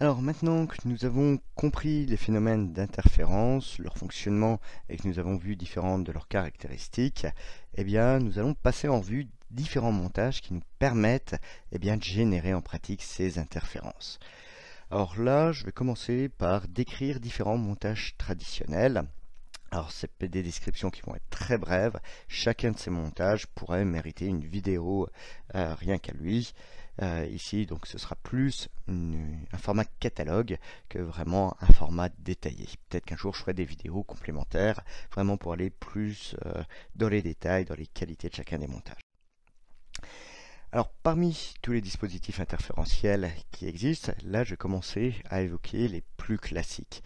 Alors maintenant que nous avons compris les phénomènes d'interférence, leur fonctionnement et que nous avons vu différentes de leurs caractéristiques, eh bien, nous allons passer en vue différents montages qui nous permettent de générer en pratique ces interférences. Alors là, je vais commencer par décrire différents montages traditionnels. Alors, c'est des descriptions qui vont être très brèves. Chacun de ces montages pourrait mériter une vidéo rien qu'à lui. Ici, donc, ce sera plus un format catalogue que vraiment un format détaillé. Peut-être qu'un jour, je ferai des vidéos complémentaires, vraiment pour aller plus dans les détails, dans les qualités de chacun des montages. Alors, parmi tous les dispositifs interférentiels qui existent, là, je vais commencer à évoquer les plus classiques.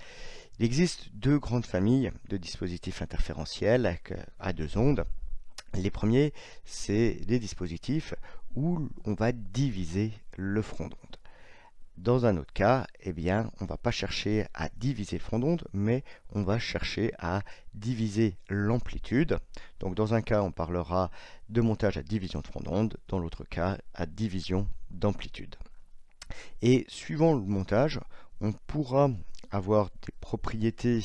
Il existe deux grandes familles de dispositifs interférentiels à deux ondes. Les premiers, c'est les dispositifs où on va diviser le front d'onde. Dans un autre cas, on ne va pas chercher à diviser le front d'onde, mais on va chercher à diviser l'amplitude. Donc dans un cas, on parlera de montage à division de front d'onde, dans l'autre cas, à division d'amplitude. Et suivant le montage, on pourra avoir des propriétés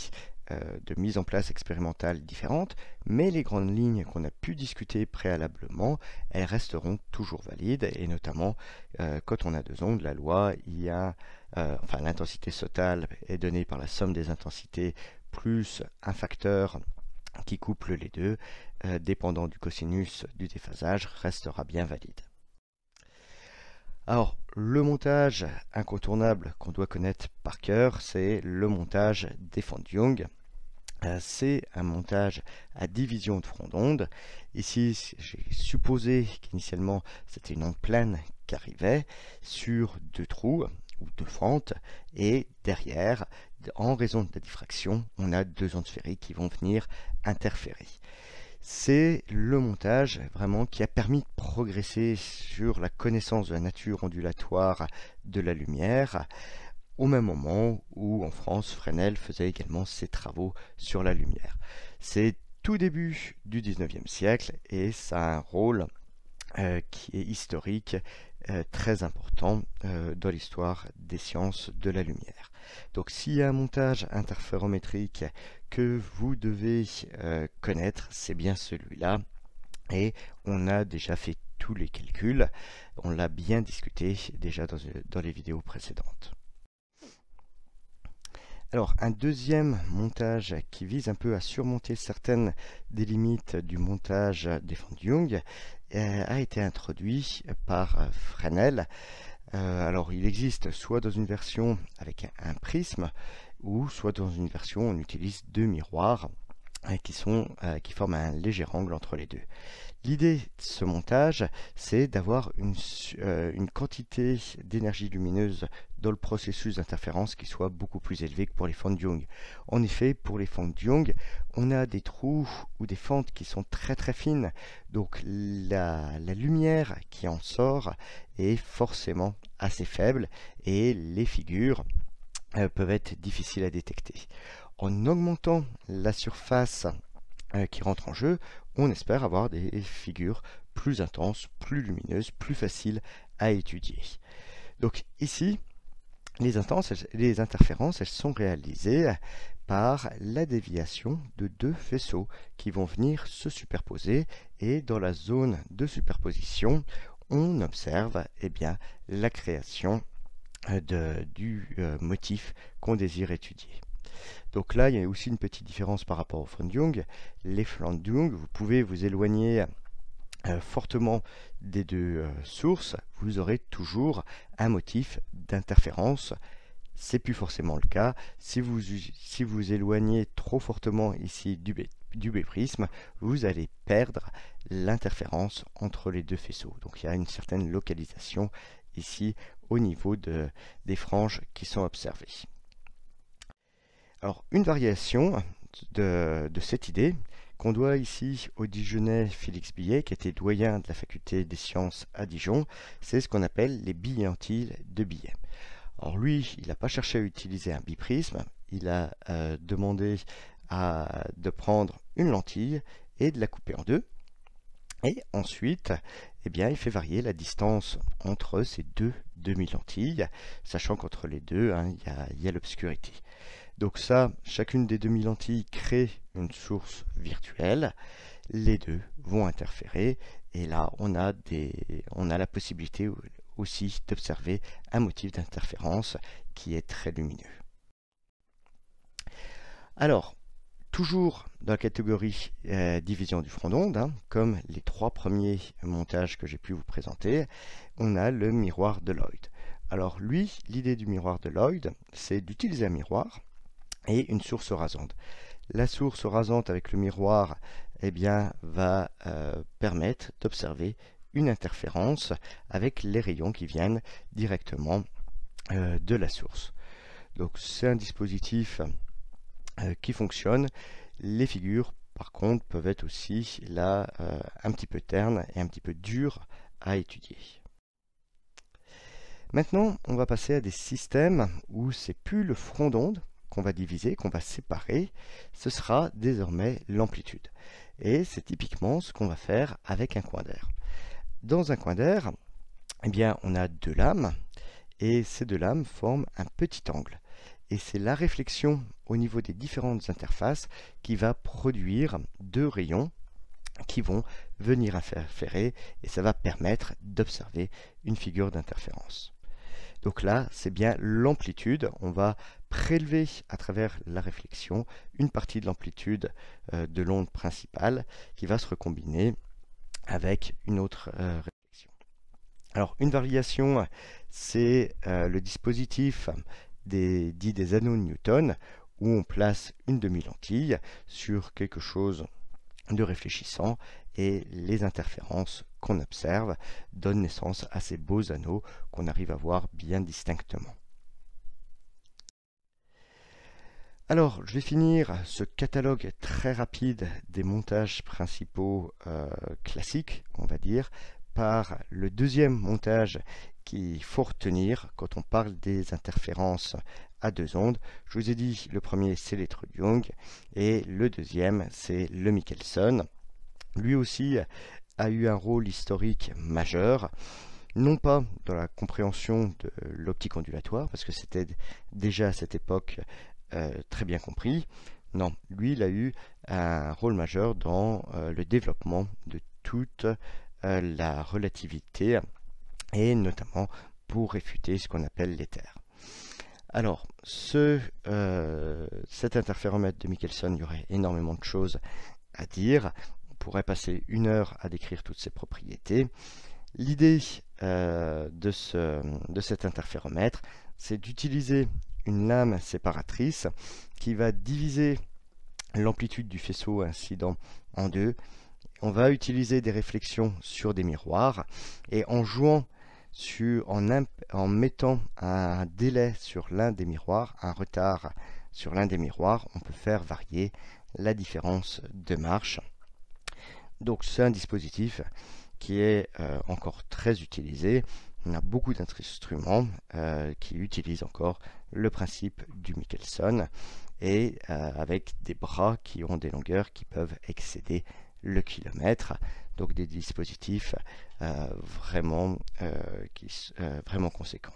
de mise en place expérimentale différentes, mais les grandes lignes qu'on a pu discuter préalablement, elles resteront toujours valides, et notamment quand on a deux ondes, la loi, l'intensité totale est donnée par la somme des intensités plus un facteur qui couple les deux, dépendant du cosinus du déphasage, restera bien valide. Alors, le montage incontournable qu'on doit connaître par cœur, c'est le montage des fonds de Young. C'est un montage à division de front d'onde. Ici, j'ai supposé qu'initialement, c'était une onde pleine qui arrivait sur deux trous ou deux fentes, et derrière, en raison de la diffraction, on a deux ondes sphériques qui vont venir interférer. C'est le montage vraiment qui a permis de progresser sur la connaissance de la nature ondulatoire de la lumière, au même moment où en France, Fresnel faisait également ses travaux sur la lumière. C'est tout début du 19e siècle et ça a un rôle qui est historique, très important dans l'histoire des sciences de la lumière. Donc s'il y a un montage interférométrique que vous devez connaître, c'est bien celui-là. Et on a déjà fait tous les calculs, on l'a bien discuté déjà dans les vidéos précédentes. Alors, un deuxième montage qui vise un peu à surmonter certaines des limites du montage des fonds de Young a été introduit par Fresnel. Alors, il existe soit dans une version avec un prisme, ou soit dans une version où on utilise deux miroirs qui forment un léger angle entre les deux. L'idée de ce montage, c'est d'avoir une quantité d'énergie lumineuse dans le processus d'interférence qui soit beaucoup plus élevée que pour les fentes de Young. En effet, pour les fentes de Young, on a des trous ou des fentes qui sont très très fines, donc la lumière qui en sort est forcément assez faible et les figures peuvent être difficiles à détecter. En augmentant la surface qui rentre en jeu, on espère avoir des figures plus intenses, plus lumineuses, plus faciles à étudier. Donc ici, les interférences, elles sont réalisées par la déviation de deux faisceaux qui vont venir se superposer, et dans la zone de on observe la création du motif qu'on désire étudier. Donc là, il y a aussi une petite différence par rapport aux flancs de Young. Les flancs de Young, vous pouvez vous éloigner fortement des deux sources, vous aurez toujours un motif d'interférence. C'est plus forcément le cas. Si vous éloignez trop fortement ici du B-prisme, vous allez perdre l'interférence entre les deux faisceaux. Donc il y a une certaine localisation ici au niveau des franges qui sont observées. Alors, une variation de cette idée, qu'on doit ici au Dijonnais Félix Billet, qui était doyen de la faculté des sciences à Dijon, c'est ce qu'on appelle les billantiles de Billet. Alors lui, il n'a pas cherché à utiliser un biprisme, il a demandé de prendre une lentille et de la couper en deux. Et ensuite, eh bien, il fait varier la distance entre ces deux demi-lentilles, sachant qu'entre les deux, hein, il y a l'obscurité. Donc ça, chacune des demi-lentilles crée une source virtuelle. Les deux vont interférer et là, on a la possibilité aussi d'observer un motif d'interférence qui est très lumineux. Alors, toujours dans la catégorie division du front d'onde, hein, comme les trois premiers montages que j'ai pu vous présenter, on a le miroir de Lloyd. Alors lui, l'idée du miroir de Lloyd, c'est d'utiliser un miroir et une source rasante. La source rasante avec le miroir, eh bien, va permettre d'observer une interférence avec les rayons qui viennent directement de la source. Donc c'est un dispositif qui fonctionne. Les figures, par contre, peuvent être aussi là un petit peu ternes et un petit peu dures à étudier. Maintenant, on va passer à des systèmes où c'est plus le front d'onde qu'on va diviser, qu'on va séparer, ce sera désormais l'amplitude. Et c'est typiquement ce qu'on va faire avec un coin d'air. Dans un coin d'air, eh bien, on a deux lames, et ces deux lames forment un petit angle. Et c'est la réflexion au niveau des différentes interfaces qui va produire deux rayons qui vont venir interférer, et ça va permettre d'observer une figure d'interférence. Donc là, c'est bien l'amplitude. On va prélever à travers la réflexion une partie de l'amplitude de l'onde principale qui va se recombiner avec une autre réflexion. Alors, une variation, c'est le dispositif dit des anneaux de Newton, où on place une demi-lentille sur quelque chose de réfléchissant et les interférences qu'on observe donnent naissance à ces beaux anneaux qu'on arrive à voir bien distinctement. Alors, je vais finir ce catalogue très rapide des montages principaux classiques, on va dire, par le deuxième montage qu'il faut retenir quand on parle des interférences à deux ondes. Je vous ai dit, le premier c'est les trous de Young et le deuxième c'est le Michelson. Lui aussi a eu un rôle historique majeur, non pas dans la compréhension de l'optique ondulatoire, parce que c'était déjà à cette époque très bien compris. Non, lui il a eu un rôle majeur dans le développement de toute la relativité, et notamment pour réfuter ce qu'on appelle l'éther. Alors, cet interféromètre de Michelson, il y aurait énormément de choses à dire. On pourrait passer une heure à décrire toutes ses propriétés. L'idée de cet interféromètre, c'est d'utiliser une lame séparatrice qui va diviser l'amplitude du faisceau incident en deux. On va utiliser des réflexions sur des miroirs et en jouant en mettant un délai sur l'un des miroirs, un retard sur l'un des miroirs, on peut faire varier la différence de marche. Donc c'est un dispositif qui est encore très utilisé. On a beaucoup d'instruments qui utilisent encore le principe du Michelson et avec des bras qui ont des longueurs qui peuvent excéder le kilomètre. Donc des dispositifs vraiment conséquents.